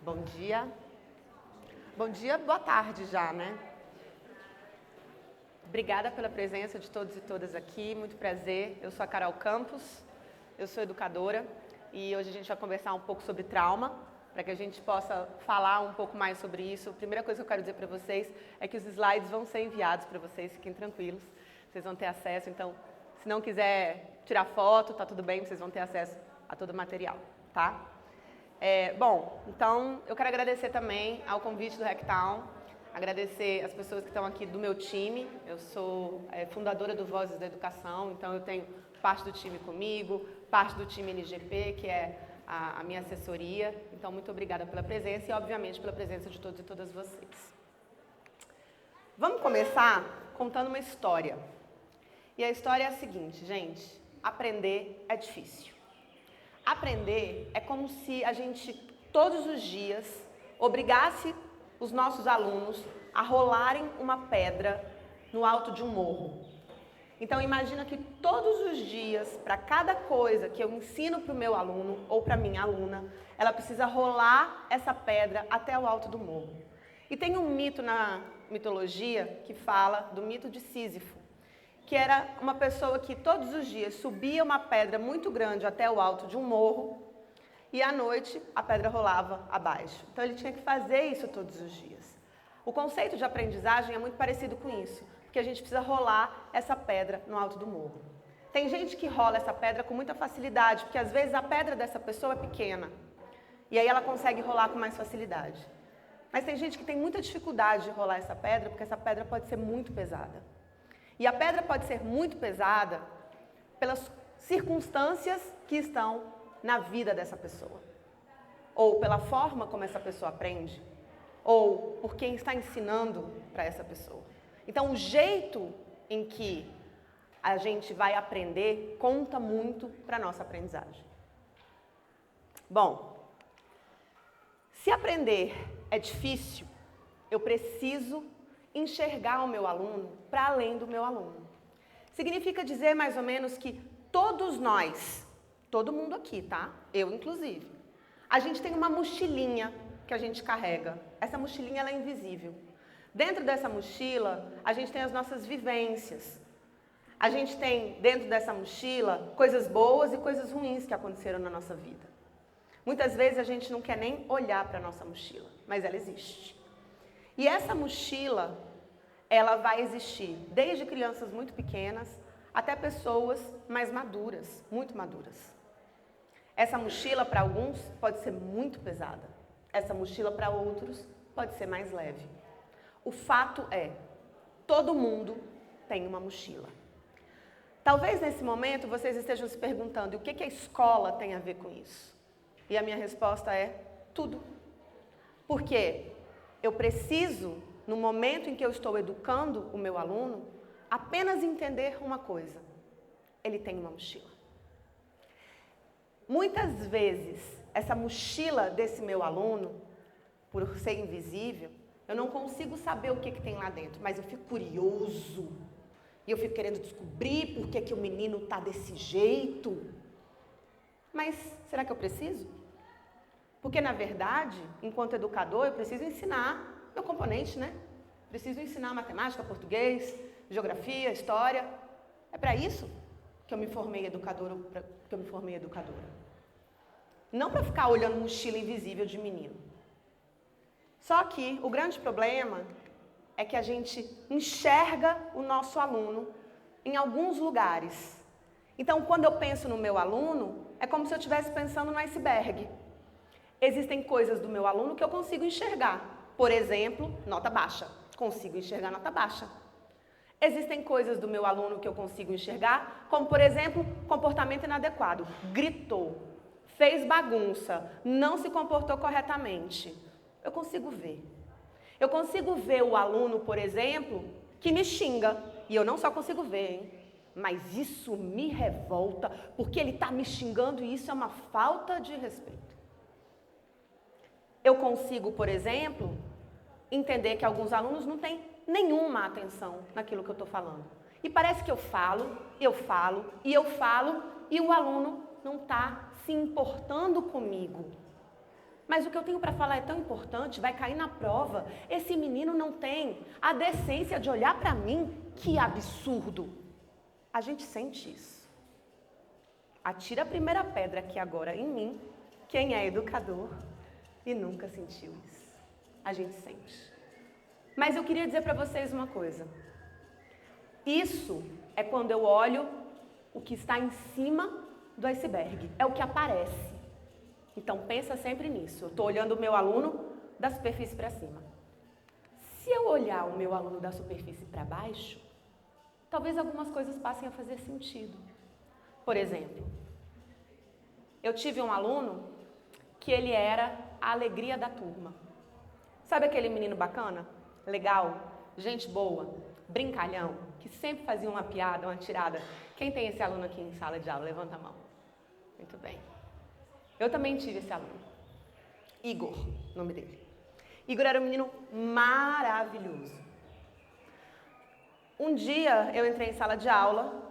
Bom dia. Bom dia, boa tarde já, né? Obrigada pela presença de todos e todas aqui, muito prazer. Eu sou a Carol Campos, eu sou educadora e hoje a gente vai conversar um pouco sobre trauma, para que a gente possa falar um pouco mais sobre isso. A primeira coisa que eu quero dizer para vocês é que os slides vão ser enviados para vocês, fiquem tranquilos, vocês vão ter acesso, então, se não quiser tirar foto, tá tudo bem, vocês vão ter acesso a todo o material, tá? Bom, então eu quero agradecer também ao convite do Hacktown, agradecer as pessoas que estão aqui do meu time. Eu sou fundadora do Vozes da Educação, então eu tenho parte do time comigo, parte do time NGP, que é a minha assessoria. Então, muito obrigada pela presença e, obviamente, pela presença de todos e todas vocês. Vamos começar contando uma história. E a história é a seguinte, gente: aprender é difícil. Aprender é como se a gente, todos os dias, obrigasse os nossos alunos a rolarem uma pedra no alto de um morro. Então, imagina que todos os dias, para cada coisa que eu ensino para o meu aluno ou para a minha aluna, ela precisa rolar essa pedra até o alto do morro. E tem um mito na mitologia que fala do mito de Sísifo, que era uma pessoa que todos os dias subia uma pedra muito grande até o alto de um morro e à noite a pedra rolava abaixo. Então ele tinha que fazer isso todos os dias. O conceito de aprendizagem é muito parecido com isso, porque a gente precisa rolar essa pedra no alto do morro. Tem gente que rola essa pedra com muita facilidade, porque às vezes a pedra dessa pessoa é pequena e aí ela consegue rolar com mais facilidade. Mas tem gente que tem muita dificuldade de rolar essa pedra, porque essa pedra pode ser muito pesada. E a pedra pode ser muito pesada pelas circunstâncias que estão na vida dessa pessoa. Ou pela forma como essa pessoa aprende. Ou por quem está ensinando para essa pessoa. Então, o jeito em que a gente vai aprender conta muito para a nossa aprendizagem. Bom, se aprender é difícil, eu preciso enxergar o meu aluno para além do meu aluno. Significa dizer mais ou menos que todos nós, todo mundo aqui, tá? Eu inclusive, a gente tem uma mochilinha que a gente carrega. Essa mochilinha ela é invisível. Dentro dessa mochila, a gente tem as nossas vivências. A gente tem dentro dessa mochila coisas boas e coisas ruins que aconteceram na nossa vida. Muitas vezes a gente não quer nem olhar para a nossa mochila, mas ela existe. E essa mochila, ela vai existir desde crianças muito pequenas até pessoas mais maduras, muito maduras. Essa mochila, para alguns, pode ser muito pesada. Essa mochila, para outros, pode ser mais leve. O fato é, todo mundo tem uma mochila. Talvez nesse momento vocês estejam se perguntando, o que a escola tem a ver com isso? E a minha resposta é, tudo. Por quê? Eu preciso, no momento em que eu estou educando o meu aluno, apenas entender uma coisa: ele tem uma mochila. Muitas vezes, essa mochila desse meu aluno, por ser invisível, eu não consigo saber o que tem lá dentro, mas eu fico curioso. E eu fico querendo descobrir por que o menino está desse jeito. Mas será que eu preciso? Porque, na verdade, enquanto educador, eu preciso ensinar meu componente, né? Preciso ensinar matemática, português, geografia, história. É para isso que eu me formei educadora, Não para ficar olhando mochila invisível de menino. Só que o grande problema é que a gente enxerga o nosso aluno em alguns lugares. Então, quando eu penso no meu aluno, é como se eu estivesse pensando no iceberg. Existem coisas do meu aluno que eu consigo enxergar. Por exemplo, nota baixa. Consigo enxergar nota baixa. Existem coisas do meu aluno que eu consigo enxergar, como, por exemplo, comportamento inadequado. Gritou, fez bagunça, não se comportou corretamente. Eu consigo ver. Eu consigo ver o aluno, por exemplo, que me xinga. E eu não só consigo ver, hein? Mas isso me revolta, porque ele está me xingando e isso é uma falta de respeito. Eu consigo, por exemplo, entender que alguns alunos não têm nenhuma atenção naquilo que eu estou falando. E parece que eu falo, e o aluno não está se importando comigo. Mas o que eu tenho para falar é tão importante, vai cair na prova. Esse menino não tem a decência de olhar para mim. Que absurdo. A gente sente isso. Atira a primeira pedra aqui agora em mim, quem é educador e nunca sentiu isso. A gente sente. Mas eu queria dizer para vocês uma coisa. Isso é quando eu olho o que está em cima do iceberg. É o que aparece. Então, pensa sempre nisso. Eu estou olhando o meu aluno da superfície para cima. Se eu olhar o meu aluno da superfície para baixo, talvez algumas coisas passem a fazer sentido. Por exemplo, eu tive um aluno que ele era a alegria da turma. Sabe aquele menino bacana? Legal, gente boa, brincalhão, que sempre fazia uma piada, uma tirada. Quem tem esse aluno aqui em sala de aula? Levanta a mão. Muito bem. Eu também tive esse aluno. Igor, nome dele. Igor era um menino maravilhoso. Um dia eu entrei em sala de aula,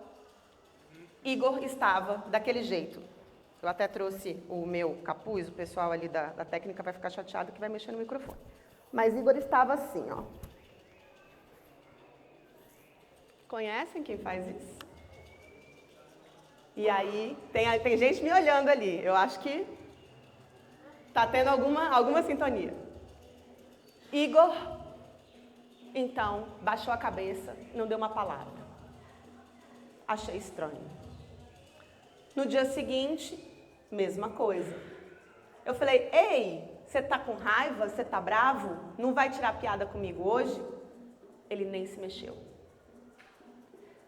Igor estava daquele jeito. Eu até trouxe o meu capuz, o pessoal ali da técnica vai ficar chateado que vai mexer no microfone. Mas Igor estava assim, ó. Conhecem quem faz isso? E aí, tem gente me olhando ali. Eu acho que tá tendo alguma sintonia. Igor, então, baixou a cabeça, não deu uma palavra. Achei estranho. No dia seguinte, mesma coisa. Eu falei, ei, você tá com raiva? Você tá bravo? Não vai tirar piada comigo hoje? Ele nem se mexeu.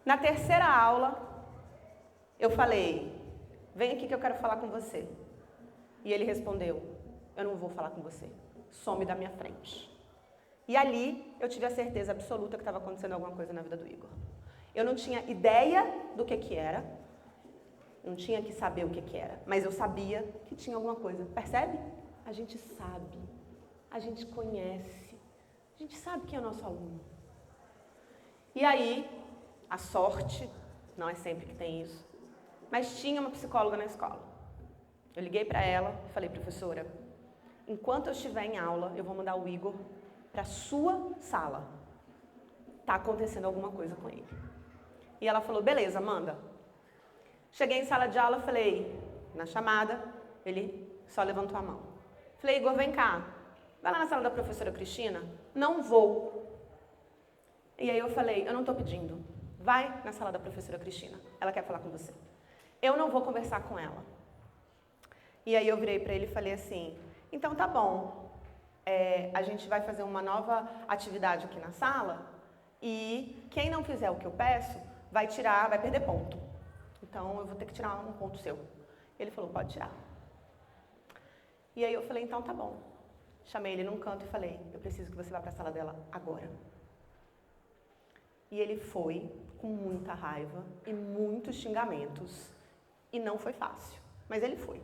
Na terceira aula, eu falei, vem aqui que eu quero falar com você. E ele respondeu, eu não vou falar com você. Some da minha frente. E ali, eu tive a certeza absoluta que estava acontecendo alguma coisa na vida do Igor. Eu não tinha ideia do que era. Não tinha que saber o que era. Mas eu sabia que tinha alguma coisa. Percebe? A gente sabe. A gente conhece. A gente sabe quem é o nosso aluno. E aí, a sorte, não é sempre que tem isso, mas tinha uma psicóloga na escola. Eu liguei para ela e falei, professora, enquanto eu estiver em aula, eu vou mandar o Igor para a sua sala. Está acontecendo alguma coisa com ele. E ela falou, beleza, manda. Cheguei em sala de aula, falei, na chamada, ele só levantou a mão. Falei, Igor, vem cá, vai lá na sala da professora Cristina? Não vou. E aí eu falei, eu não estou pedindo. Vai na sala da professora Cristina, ela quer falar com você. Eu não vou conversar com ela. E aí eu virei para ele e falei assim, então tá bom, a gente vai fazer uma nova atividade aqui na sala e quem não fizer o que eu peço vai perder ponto. Então eu vou ter que tirar um ponto seu. Ele falou, pode tirar. E aí eu falei, então tá bom. Chamei ele num canto e falei, eu preciso que você vá para a sala dela agora. E ele foi com muita raiva e muitos xingamentos. E não foi fácil, mas ele foi.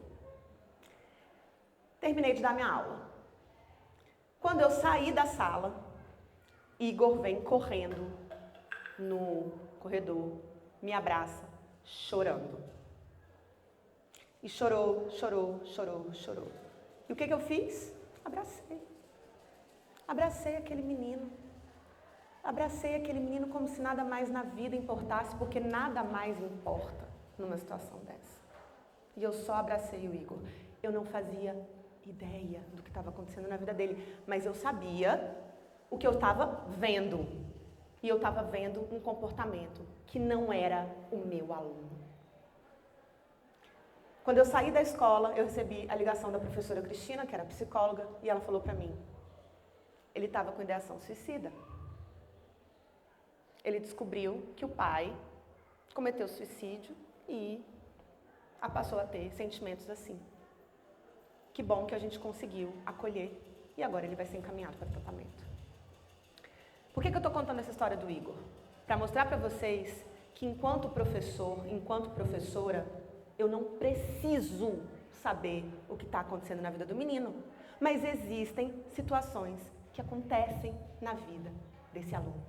Terminei de dar minha aula. Quando eu saí da sala, Igor vem correndo no corredor, me abraça, chorando. E chorou, chorou, chorou, chorou. E o que eu fiz? Abracei. Abracei aquele menino. Abracei aquele menino como se nada mais na vida importasse, porque nada mais importa numa situação dessa. E eu só abracei o Igor. Eu não fazia ideia do que estava acontecendo na vida dele, mas eu sabia o que eu estava vendo. E eu estava vendo um comportamento que não era o meu aluno. Quando eu saí da escola, eu recebi a ligação da professora Cristina, que era psicóloga, e ela falou para mim, ele estava com ideação suicida. Ele descobriu que o pai cometeu suicídio e passou a ter sentimentos assim. Que bom que a gente conseguiu acolher e agora ele vai ser encaminhado para tratamento. Por que eu estou contando essa história do Igor? Para mostrar para vocês que enquanto professor, enquanto professora, eu não preciso saber o que está acontecendo na vida do menino, mas existem situações que acontecem na vida desse aluno.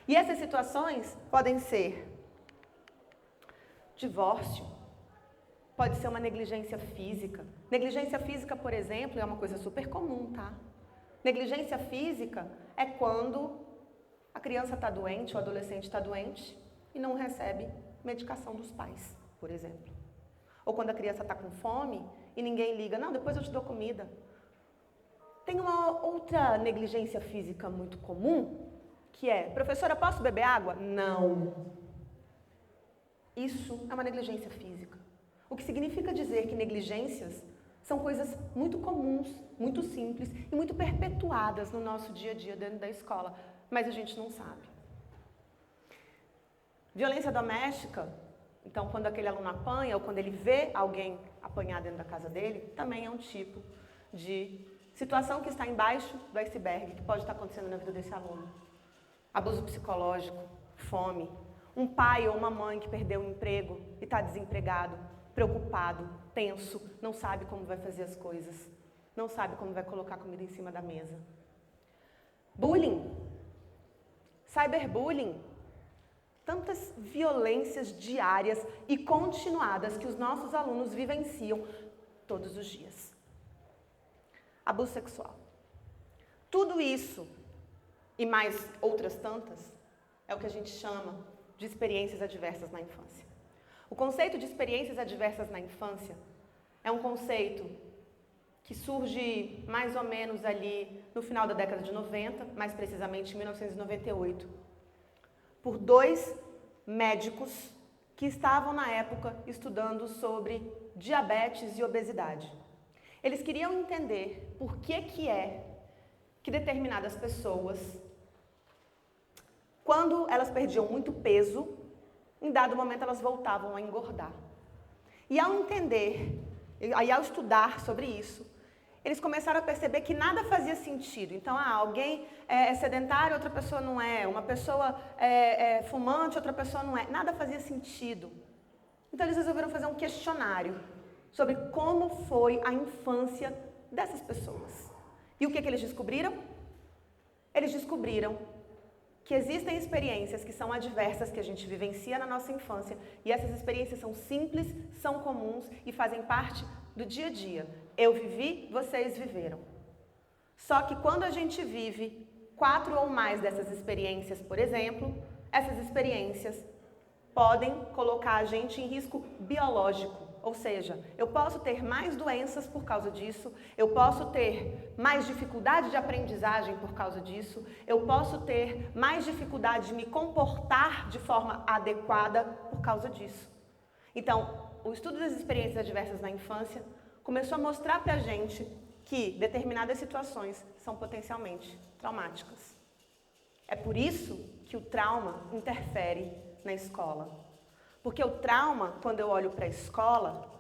E essas situações podem ser divórcio, pode ser uma negligência física. Negligência física, por exemplo, é uma coisa super comum, tá? Negligência física é quando a criança está doente, o adolescente está doente e não recebe medicação dos pais, por exemplo. Ou quando a criança está com fome e ninguém liga, não, depois eu te dou comida. Tem uma outra negligência física muito comum, que é, professora, posso beber água? Não. Isso é uma negligência física. O que significa dizer que negligências são coisas muito comuns, muito simples e muito perpetuadas no nosso dia a dia dentro da escola, mas a gente não sabe. Violência doméstica, então quando aquele aluno apanha ou quando ele vê alguém apanhar dentro da casa dele, também é um tipo de situação que está embaixo do iceberg, que pode estar acontecendo na vida desse aluno. Abuso psicológico, fome, um pai ou uma mãe que perdeu o emprego e está desempregado, preocupado, tenso, não sabe como vai fazer as coisas, não sabe como vai colocar comida em cima da mesa. Bullying, cyberbullying, tantas violências diárias e continuadas que os nossos alunos vivenciam todos os dias. Abuso sexual. Tudo isso e mais outras tantas é o que a gente chama de experiências adversas na infância. O conceito de experiências adversas na infância é um conceito que surge mais ou menos ali no final da década de 90, mais precisamente em 1998, por dois médicos que estavam na época estudando sobre diabetes e obesidade. Eles queriam entender por que é que determinadas pessoas, quando elas perdiam muito peso, em dado momento elas voltavam a engordar. E ao entender, e ao estudar sobre isso, eles começaram a perceber que nada fazia sentido. Então, alguém é sedentário, outra pessoa não é. Uma pessoa é fumante, outra pessoa não é. Nada fazia sentido. Então, eles resolveram fazer um questionário sobre como foi a infância dessas pessoas. E o que eles descobriram? Eles descobriram que existem experiências que são adversas que a gente vivencia na nossa infância e essas experiências são simples, são comuns e fazem parte do dia a dia. Eu vivi, vocês viveram. Só que quando a gente vive 4 ou mais dessas experiências, por exemplo, essas experiências podem colocar a gente em risco biológico. Ou seja, eu posso ter mais doenças por causa disso, eu posso ter mais dificuldade de aprendizagem por causa disso, eu posso ter mais dificuldade de me comportar de forma adequada por causa disso. Então, o estudo das experiências adversas na infância começou a mostrar pra gente que determinadas situações são potencialmente traumáticas. É por isso que o trauma interfere na escola. Porque o trauma, quando eu olho para a escola,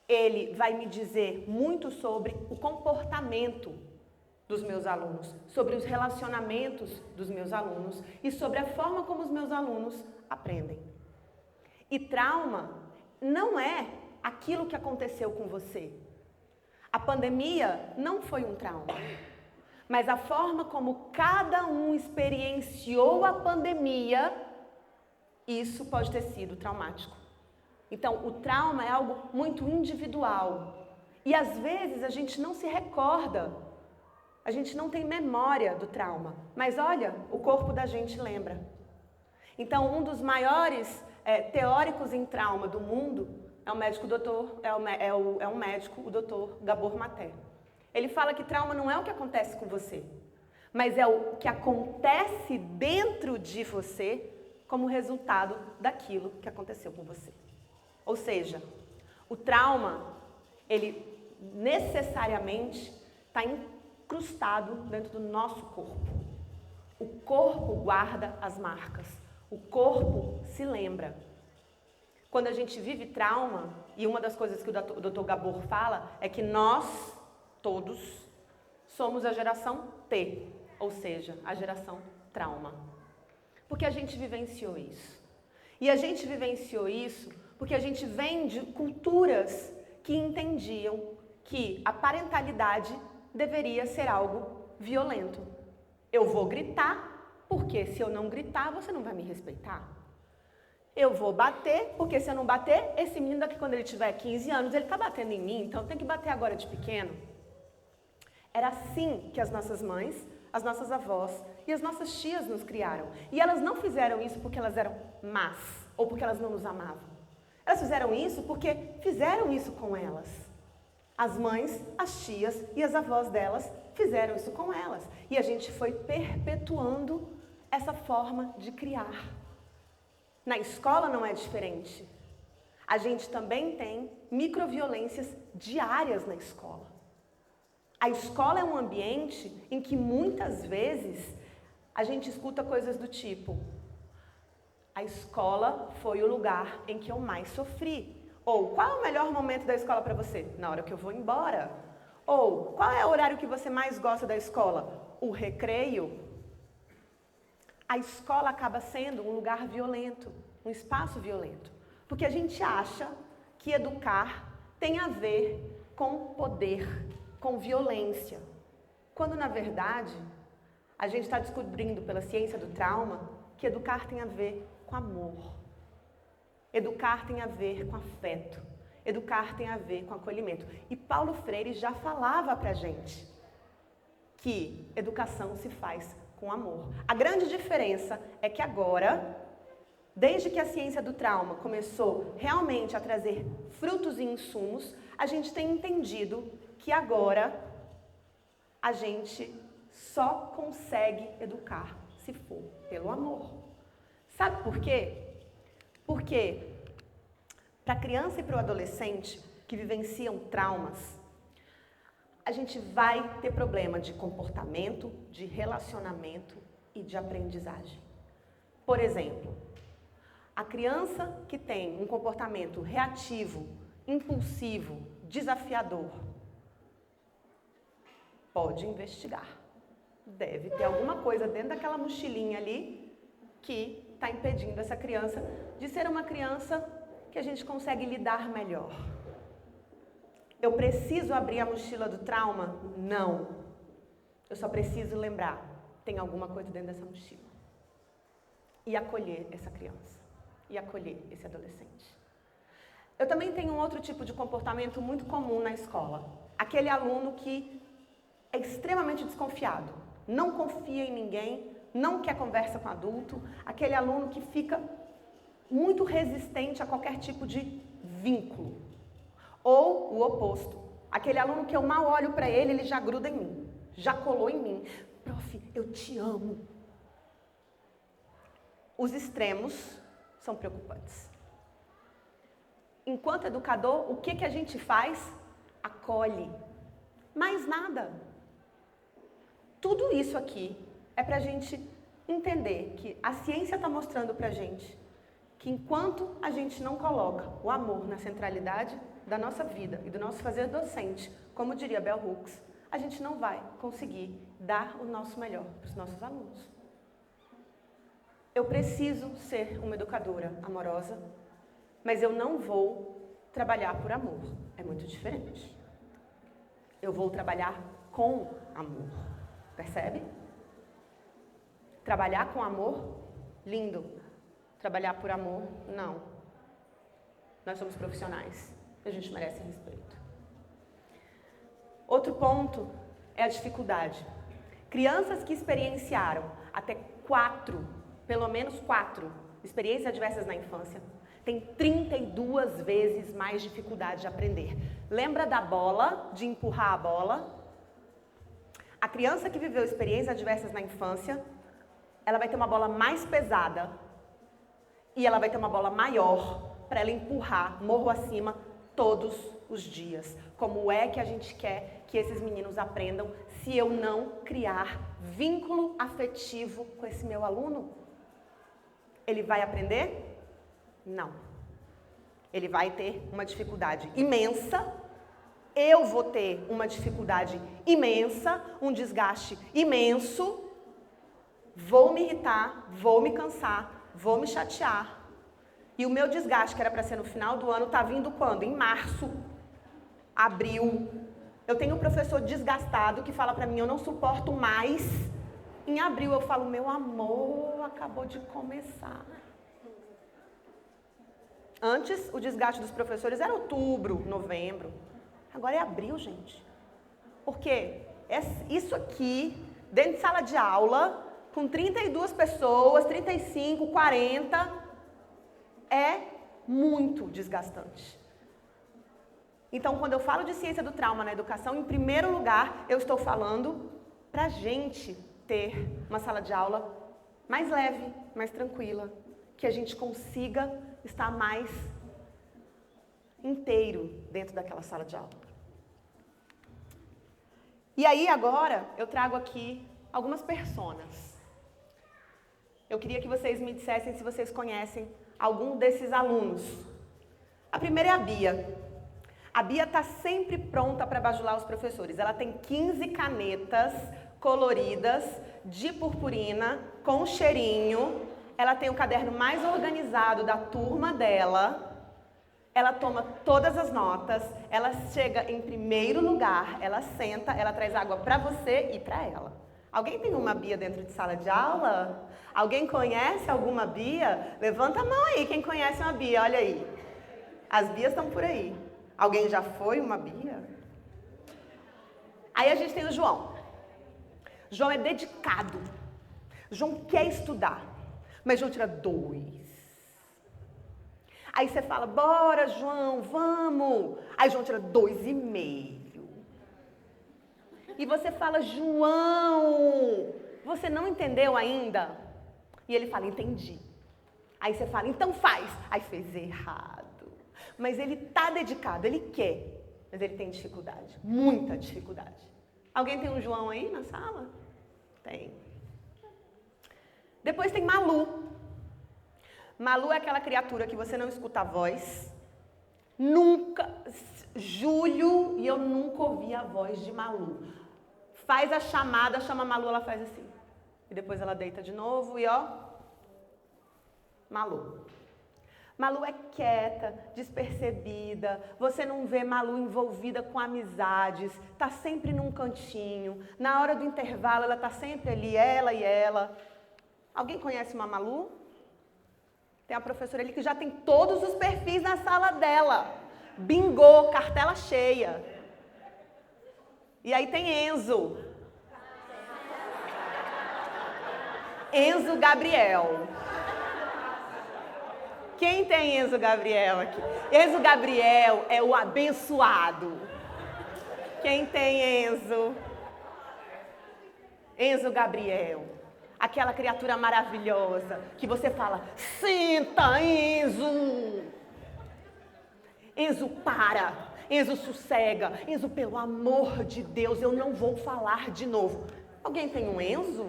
ele vai me dizer muito sobre o comportamento dos meus alunos, sobre os relacionamentos dos meus alunos e sobre a forma como os meus alunos aprendem. E trauma não é aquilo que aconteceu com você. A pandemia não foi um trauma, mas a forma como cada um experienciou a pandemia, isso pode ter sido traumático. Então, o trauma é algo muito individual. E às vezes a gente não se recorda, a gente não tem memória do trauma. Mas olha, o corpo da gente lembra. Então, um dos maiores teóricos em trauma do mundo é o médico o Dr. Gabor Maté. Ele fala que trauma não é o que acontece com você, mas é o que acontece dentro de você como resultado daquilo que aconteceu com você. Ou seja, o trauma, ele necessariamente está incrustado dentro do nosso corpo. O corpo guarda as marcas, o corpo se lembra. Quando a gente vive trauma, e uma das coisas que o Dr. Gabor fala é que nós, todos, somos a geração T, ou seja, a geração trauma. Porque a gente vivenciou isso. E a gente vivenciou isso porque a gente vem de culturas que entendiam que a parentalidade deveria ser algo violento. Eu vou gritar, porque se eu não gritar, você não vai me respeitar. Eu vou bater, porque se eu não bater, esse menino daqui quando ele tiver 15 anos, ele está batendo em mim, então tem que bater agora de pequeno. Era assim que as nossas mães, as nossas avós e as nossas tias nos criaram. E elas não fizeram isso porque elas eram más, ou porque elas não nos amavam. Elas fizeram isso porque fizeram isso com elas. As mães, as tias e as avós delas fizeram isso com elas. E a gente foi perpetuando essa forma de criar. Na escola não é diferente. A gente também tem microviolências diárias na escola. A escola é um ambiente em que muitas vezes a gente escuta coisas do tipo: a escola foi o lugar em que eu mais sofri. Ou, qual é o melhor momento da escola para você? Na hora que eu vou embora. Ou, qual é o horário que você mais gosta da escola? O recreio. A escola acaba sendo um lugar violento, um espaço violento. Porque a gente acha que educar tem a ver com poder, com violência. Quando, na verdade, a gente está descobrindo pela ciência do trauma que educar tem a ver com amor. Educar tem a ver com afeto. Educar tem a ver com acolhimento. E Paulo Freire já falava pra gente que educação se faz com amor. A grande diferença é que agora, desde que a ciência do trauma começou realmente a trazer frutos e insumos, a gente tem entendido que agora a gente só consegue educar se for pelo amor. Sabe por quê? Porque para a criança e para o adolescente que vivenciam traumas, a gente vai ter problema de comportamento, de relacionamento e de aprendizagem. Por exemplo, a criança que tem um comportamento reativo, impulsivo, desafiador, pode investigar. Deve ter alguma coisa dentro daquela mochilinha ali que está impedindo essa criança de ser uma criança que a gente consegue lidar melhor. Eu preciso abrir a mochila do trauma? Não. Eu só preciso lembrar, tem alguma coisa dentro dessa mochila. E acolher essa criança. E acolher esse adolescente. Eu também tenho um outro tipo de comportamento muito comum na escola. Aquele aluno que é extremamente desconfiado. Não confia em ninguém, não quer conversa com adulto. Aquele aluno que fica muito resistente a qualquer tipo de vínculo. Ou o oposto. Aquele aluno que eu mal olho para ele, ele já gruda em mim. Já colou em mim. Prof, eu te amo. Os extremos são preocupantes. Enquanto educador, o que a gente faz? Acolhe. Mais nada. Tudo isso aqui é para a gente entender que a ciência está mostrando para a gente que enquanto a gente não coloca o amor na centralidade da nossa vida e do nosso fazer docente, como diria Bell Hooks, a gente não vai conseguir dar o nosso melhor para os nossos alunos. Eu preciso ser uma educadora amorosa, mas eu não vou trabalhar por amor. É muito diferente. Eu vou trabalhar com amor. Percebe? Trabalhar com amor, lindo. Trabalhar por amor, não. Nós somos profissionais. A gente merece respeito. Outro ponto é a dificuldade. Crianças que experienciaram até pelo menos 4 experiências adversas na infância, têm 32 vezes mais dificuldade de aprender. Lembra da bola, de empurrar a bola? A criança que viveu experiências adversas na infância, ela vai ter uma bola mais pesada e ela vai ter uma bola maior para ela empurrar morro acima todos os dias. Como é que a gente quer que esses meninos aprendam se eu não criar vínculo afetivo com esse meu aluno? Ele vai aprender? Não. Ele vai ter uma dificuldade imensa. Eu vou ter uma dificuldade imensa, um desgaste imenso. Vou me irritar, vou me cansar, vou me chatear. E o meu desgaste, que era para ser no final do ano, está vindo quando? Em março, abril. Eu tenho um professor desgastado que fala para mim, eu não suporto mais. Em abril eu falo, meu amor, acabou de começar. Antes, o desgaste dos professores era outubro, novembro. Agora é abril, gente. Por quê? Isso aqui, dentro de sala de aula, com 32 pessoas, 35, 40, é muito desgastante. Então, quando eu falo de ciência do trauma na educação, em primeiro lugar, eu estou falando para a gente ter uma sala de aula mais leve, mais tranquila, que a gente consiga estar mais inteiro dentro daquela sala de aula. E aí, agora, eu trago aqui algumas personas. Eu queria que vocês me dissessem se vocês conhecem algum desses alunos. A primeira é a Bia. A Bia está sempre pronta para bajular os professores. Ela tem 15 canetas coloridas de purpurina com cheirinho. Ela tem o caderno mais organizado da turma dela. Ela toma todas as notas. Ela chega em primeiro lugar. Ela senta, ela traz água para você e para ela. Alguém tem uma Bia dentro de sala de aula? Alguém conhece alguma Bia? Levanta a mão aí, quem conhece uma Bia, olha aí. As Bias estão por aí. Alguém já foi uma Bia? Aí a gente tem o João. João é dedicado. João quer estudar, mas João tira 2. Aí você fala, bora João, vamos. Aí João tira 2,5. E você fala, João, você não entendeu ainda? E ele fala, entendi. Aí você fala, então faz. Aí fez errado. Mas ele está dedicado, ele quer, mas ele tem dificuldade, muita dificuldade. Alguém tem um João aí na sala? Tem. Depois tem Malu. Malu é aquela criatura que você não escuta a voz. Nunca, Júlio, e eu nunca ouvi a voz de Malu. Faz a chamada, chama a Malu, ela faz assim. E depois ela deita de novo e ó, Malu. Malu é quieta, despercebida, você não vê Malu envolvida com amizades, tá sempre num cantinho, na hora do intervalo ela tá sempre ali, ela e ela. Alguém conhece uma Malu? Tem a professora ali que já tem todos os perfis na sala dela, bingô, cartela cheia. E aí tem Enzo. Enzo Gabriel. Quem tem Enzo Gabriel aqui? Enzo Gabriel é o abençoado. Quem tem Enzo? Enzo Gabriel. Aquela criatura maravilhosa que você fala, senta, Enzo. Enzo, para. Enzo, sossega. Enzo, pelo amor de Deus, eu não vou falar de novo. Alguém tem um Enzo?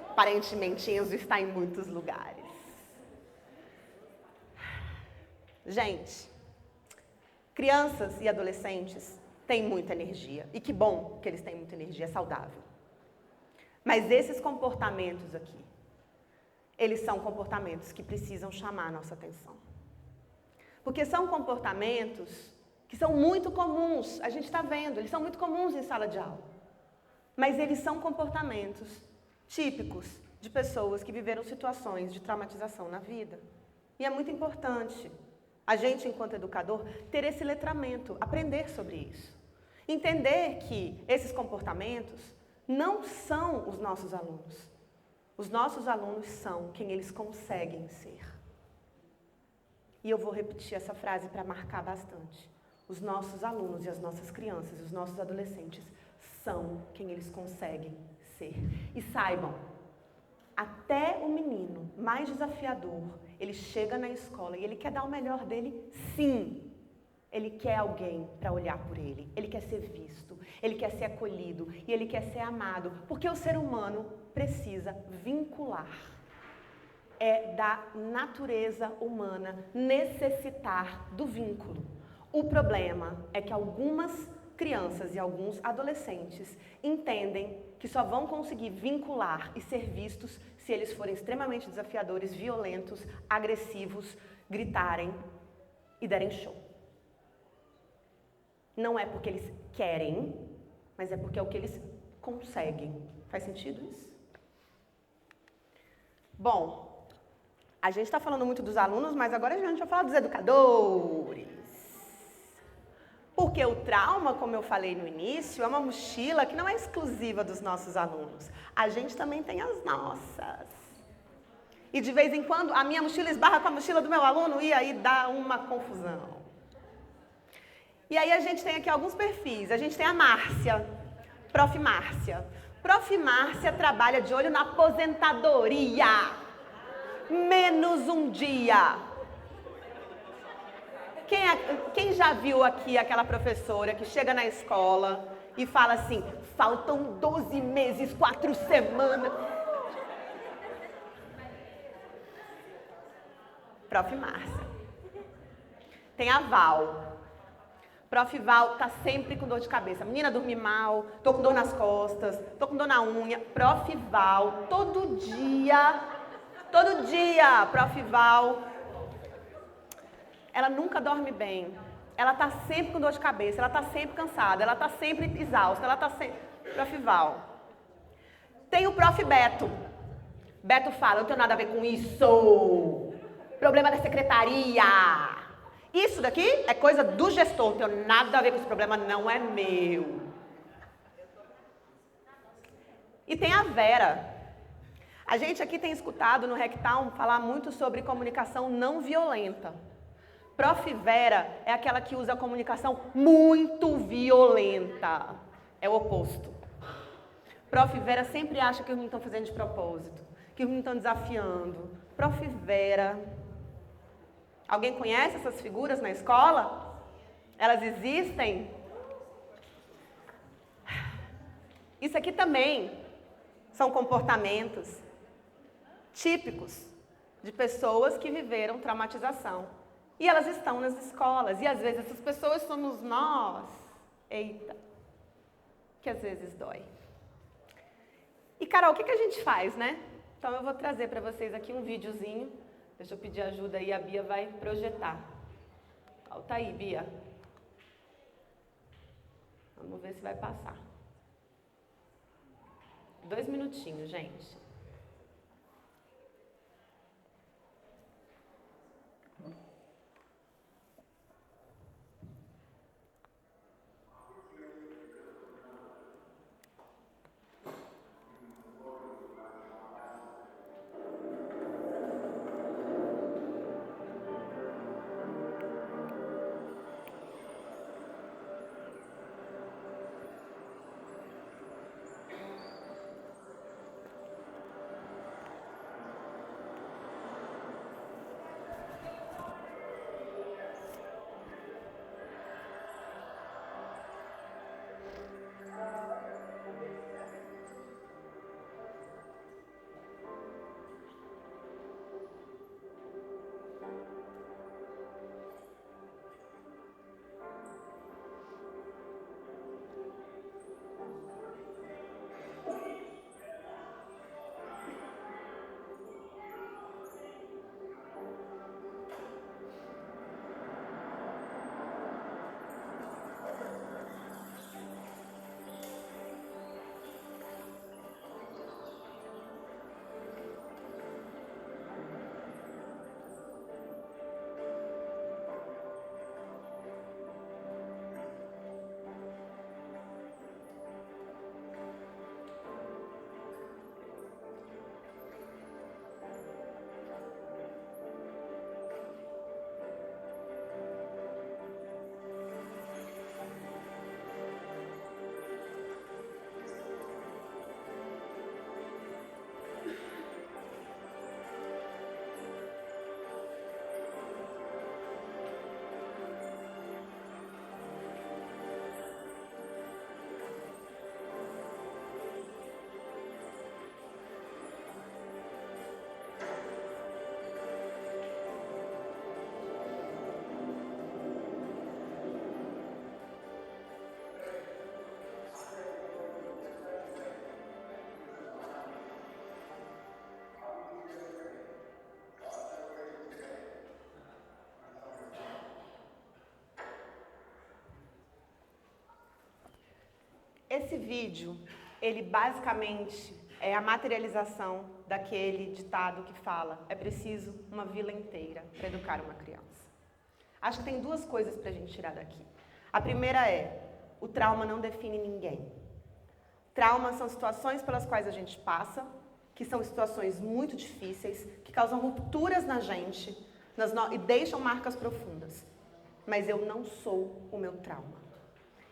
Aparentemente, Enzo está em muitos lugares. Gente, crianças e adolescentes têm muita energia. E que bom que eles têm muita energia, é saudável. Mas esses comportamentos aqui, eles são comportamentos que precisam chamar a nossa atenção. Porque são comportamentos que são muito comuns, a gente está vendo, eles são muito comuns em sala de aula. Mas eles são comportamentos típicos de pessoas que viveram situações de traumatização na vida. E é muito importante a gente, enquanto educador, ter esse letramento, aprender sobre isso. Entender que esses comportamentos não são os nossos alunos. Os nossos alunos são quem eles conseguem ser. E eu vou repetir essa frase para marcar bastante. Os nossos alunos e as nossas crianças, os nossos adolescentes, são quem eles conseguem ser. E saibam, até o menino mais desafiador, ele chega na escola e ele quer dar o melhor dele, sim. Ele quer alguém para olhar por ele, ele quer ser visto, ele quer ser acolhido e ele quer ser amado, porque o ser humano precisa vincular. É da natureza humana necessitar do vínculo. O problema é que algumas crianças e alguns adolescentes entendem que só vão conseguir vincular e ser vistos se eles forem extremamente desafiadores, violentos, agressivos, gritarem e derem show. Não é porque eles querem, mas é porque é o que eles conseguem. Faz sentido isso? Bom, A gente está falando muito dos alunos, mas agora a gente vai falar dos educadores. Porque o trauma, como eu falei no início, é uma mochila que não é exclusiva dos nossos alunos. A gente também tem as nossas. E de vez em quando a minha mochila esbarra com a mochila do meu aluno e aí dá uma confusão. E aí a gente tem aqui alguns perfis. A gente tem a Márcia, Prof. Márcia. Prof. Márcia trabalha de olho na aposentadoria. Menos um dia. Quem já viu aqui aquela professora que chega na escola e fala assim, faltam 12 meses, 4 semanas. Prof. Márcia. Tem a Val. Prof. Val tá sempre com dor de cabeça. Menina, dormi mal, tô com dor nas costas, tô com dor na unha. Prof. Val, todo dia, Prof. Val, ela nunca dorme bem. Ela tá sempre com dor de cabeça, ela tá sempre cansada, ela tá sempre exausta, ela tá sempre... Prof. Val. Tem o Prof. Beto. Beto fala, não tenho nada a ver com isso. Problema da secretaria. Isso daqui é coisa do gestor, não tenho nada a ver com esse problema, não é meu. E tem a Vera. A gente aqui tem escutado no Rectown falar muito sobre comunicação não violenta. Prof. Vera é aquela que usa a comunicação muito violenta. É o oposto. Prof. Vera sempre acha que os meninos estão fazendo de propósito, que os meninos estão desafiando. Prof. Vera... Alguém conhece essas figuras na escola? Elas existem? Isso aqui também são comportamentos típicos de pessoas que viveram traumatização. E elas estão nas escolas. E às vezes essas pessoas somos nós. Eita, que às vezes dói. E Carol, o que a gente faz, né? Então eu vou trazer para vocês aqui um videozinho. Deixa eu pedir ajuda aí, a Bia vai projetar. Volta aí, Bia. Vamos ver se vai passar. 2 minutinhos, gente. Esse vídeo, ele basicamente é a materialização daquele ditado que fala: é preciso uma vila inteira para educar uma criança. Acho que tem duas coisas para a gente tirar daqui. A primeira é: o trauma não define ninguém. Traumas são situações pelas quais a gente passa, que são situações muito difíceis, que causam rupturas na gente e deixam marcas profundas. Mas eu não sou o meu trauma.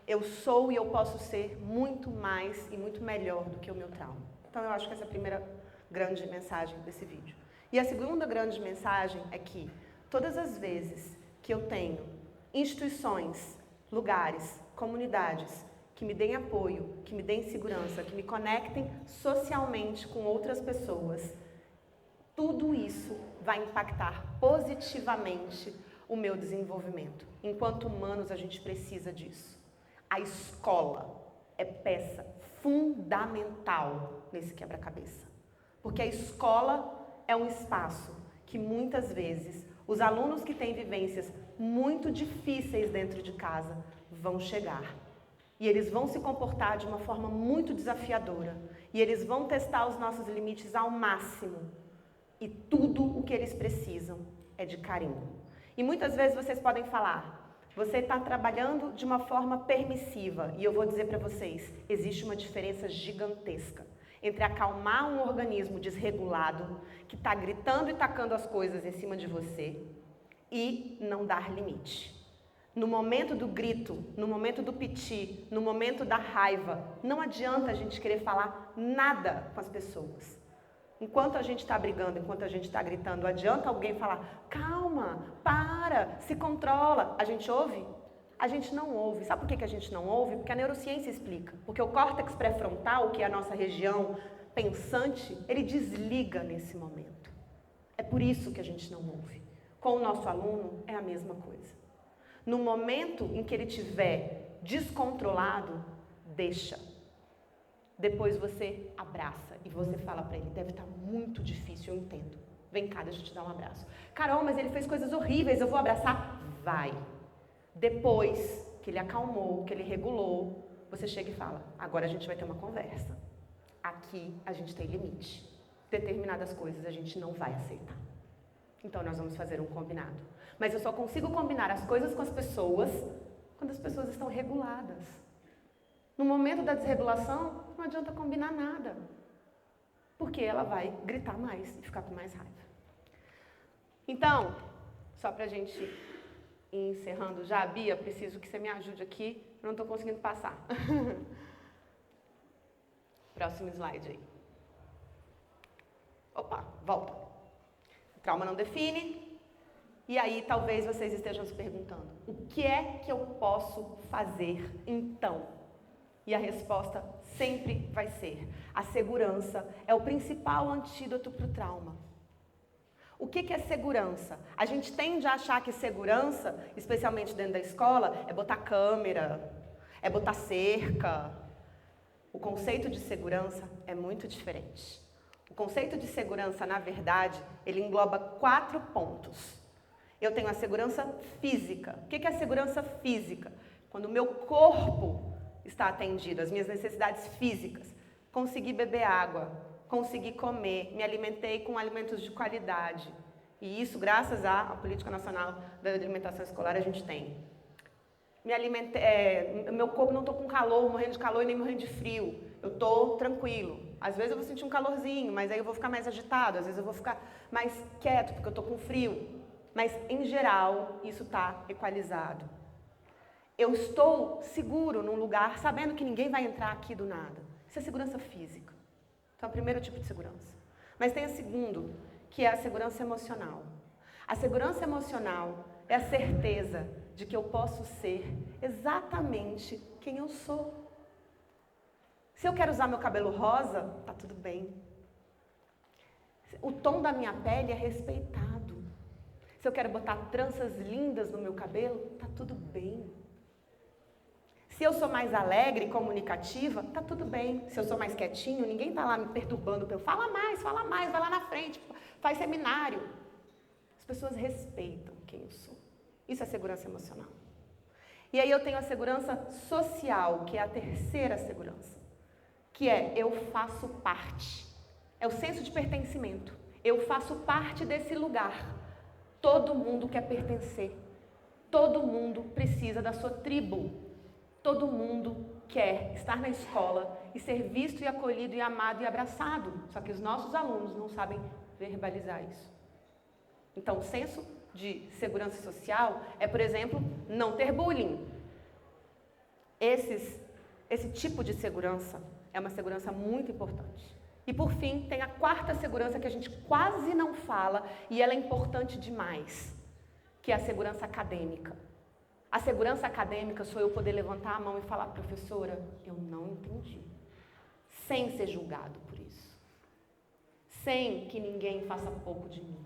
Eu sou e eu posso ser muito mais e muito melhor do que o meu trauma. Então eu acho que essa é a primeira grande mensagem desse vídeo. E a segunda grande mensagem é que todas as vezes que eu tenho instituições, lugares, comunidades que me deem apoio, que me deem segurança, que me conectem socialmente com outras pessoas, tudo isso vai impactar positivamente o meu desenvolvimento. Enquanto humanos, a gente precisa disso. A escola é peça fundamental nesse quebra-cabeça. Porque a escola é um espaço que muitas vezes os alunos que têm vivências muito difíceis dentro de casa vão chegar. E eles vão se comportar de uma forma muito desafiadora. E eles vão testar os nossos limites ao máximo. E tudo o que eles precisam é de carinho. E muitas vezes vocês podem falar: você está trabalhando de uma forma permissiva. E eu vou dizer para vocês, existe uma diferença gigantesca entre acalmar um organismo desregulado, que está gritando e tacando as coisas em cima de você, e não dar limite. No momento do grito, no momento do piti, no momento da raiva, não adianta a gente querer falar nada com as pessoas. Enquanto a gente está brigando, enquanto a gente está gritando, adianta alguém falar: calma, para, se controla. A gente ouve? A gente não ouve. Sabe por que a gente não ouve? Porque a neurociência explica. Porque o córtex pré-frontal, que é a nossa região pensante, ele desliga nesse momento. É por isso que a gente não ouve. Com o nosso aluno, é a mesma coisa. No momento em que ele estiver descontrolado, deixa. Depois você abraça e você fala para ele: deve estar muito difícil, eu entendo. Vem cá, deixa eu te dar um abraço. Carol, mas ele fez coisas horríveis, eu vou abraçar? Vai. Depois que ele acalmou, que ele regulou, você chega e fala: agora a gente vai ter uma conversa. Aqui a gente tem limite. Determinadas coisas a gente não vai aceitar. Então nós vamos fazer um combinado. Mas eu só consigo combinar as coisas com as pessoas quando as pessoas estão reguladas. No momento da desregulação, não adianta combinar nada. Porque ela vai gritar mais e ficar com mais raiva. Então, só pra gente ir encerrando já, Bia, preciso que você me ajude aqui. Eu não estou conseguindo passar. Próximo slide aí. Opa, volta. O trauma não define. E aí, talvez vocês estejam se perguntando: o que é que eu posso fazer então? E a resposta sempre vai ser: a segurança é o principal antídoto para o trauma. O que é segurança? A gente tende a achar que segurança, especialmente dentro da escola, é botar câmera, é botar cerca. O conceito de segurança é muito diferente. O conceito de segurança, na verdade, ele engloba 4 pontos. Eu tenho a segurança física. O que é a segurança física? Quando o meu corpo está atendido, as minhas necessidades físicas. Consegui beber água, consegui comer, me alimentei com alimentos de qualidade. E isso, graças à Política Nacional da Alimentação Escolar, a gente tem. Meu corpo não estou com calor, morrendo de calor e nem morrendo de frio. Eu estou tranquilo. Às vezes eu vou sentir um calorzinho, mas aí eu vou ficar mais agitado. Às vezes eu vou ficar mais quieto, porque eu estou com frio. Mas, em geral, isso está equalizado. Eu estou seguro num lugar, sabendo que ninguém vai entrar aqui do nada. Isso é segurança física. Então, é o primeiro tipo de segurança. Mas tem o segundo, que é a segurança emocional. A segurança emocional é a certeza de que eu posso ser exatamente quem eu sou. Se eu quero usar meu cabelo rosa, tá tudo bem. O tom da minha pele é respeitado. Se eu quero botar tranças lindas no meu cabelo, tá tudo bem. Se eu sou mais alegre e comunicativa, tá tudo bem. Se eu sou mais quietinho, ninguém tá lá me perturbando. Fala mais, vai lá na frente, faz seminário. As pessoas respeitam quem eu sou. Isso é segurança emocional. E aí eu tenho a segurança social, que é a terceira segurança. que é eu faço parte. É o senso de pertencimento. Eu faço parte desse lugar. Todo mundo quer pertencer. Todo mundo precisa da sua tribo. Todo mundo quer estar na escola e ser visto e acolhido e amado e abraçado. Só que os nossos alunos não sabem verbalizar isso. Então, o senso de segurança social é, por exemplo, não ter bullying. Esse tipo de segurança é uma segurança muito importante. E, por fim, tem a quarta segurança que a gente quase não fala e ela é importante demais, que é a segurança acadêmica. A segurança acadêmica sou eu poder levantar a mão e falar, professora, eu não entendi. Sem ser julgado por isso. Sem que ninguém faça pouco de mim.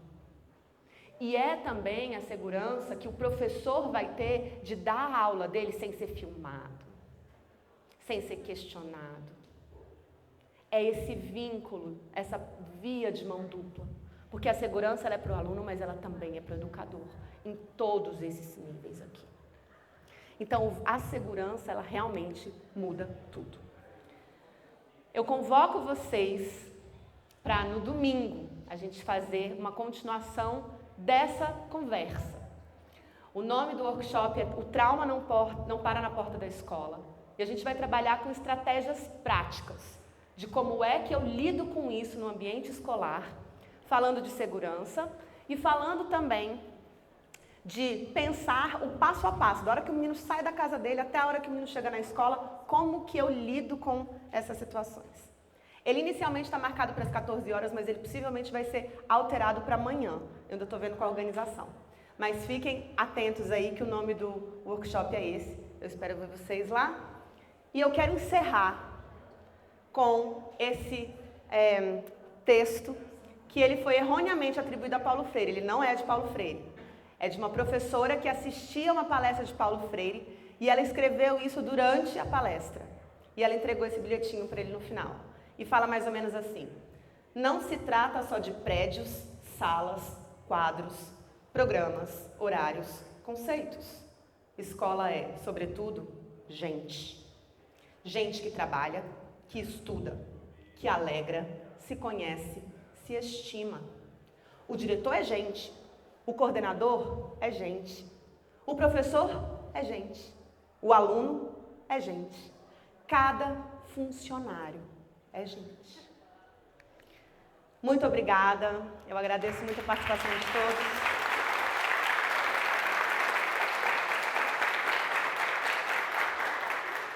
E é também a segurança que o professor vai ter de dar a aula dele sem ser filmado, sem ser questionado. É esse vínculo, essa via de mão dupla. Porque a segurança ela é para o aluno, mas ela também é para o educador, em todos esses níveis aqui. Então, a segurança, ela realmente muda tudo. Eu convoco vocês para, no domingo, a gente fazer uma continuação dessa conversa. O nome do workshop é O Trauma não para na porta da escola. E a gente vai trabalhar com estratégias práticas de como é que eu lido com isso no ambiente escolar, falando de segurança e falando também de pensar o passo a passo, da hora que o menino sai da casa dele até a hora que o menino chega na escola, como que eu lido com essas situações. Ele inicialmente está marcado para as 14 horas, mas ele possivelmente vai ser alterado para amanhã. Eu ainda estou vendo com a organização. Mas fiquem atentos aí que o nome do workshop é esse. Eu espero ver vocês lá. E eu quero encerrar com esse texto que ele foi erroneamente atribuído a Paulo Freire. Ele não é de Paulo Freire. É de uma professora que assistia uma palestra de Paulo Freire e ela escreveu isso durante a palestra. E ela entregou esse bilhetinho para ele no final. E fala mais ou menos assim: não se trata só de prédios, salas, quadros, programas, horários, conceitos. Escola é, sobretudo, gente. Gente que trabalha, que estuda, que alegra, se conhece, se estima. O diretor é gente, o coordenador é gente, o professor é gente, o aluno é gente, cada funcionário é gente. Muito obrigada, eu agradeço muito a participação de todos.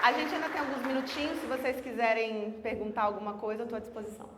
A gente ainda tem alguns minutinhos, se vocês quiserem perguntar alguma coisa, eu estou à disposição.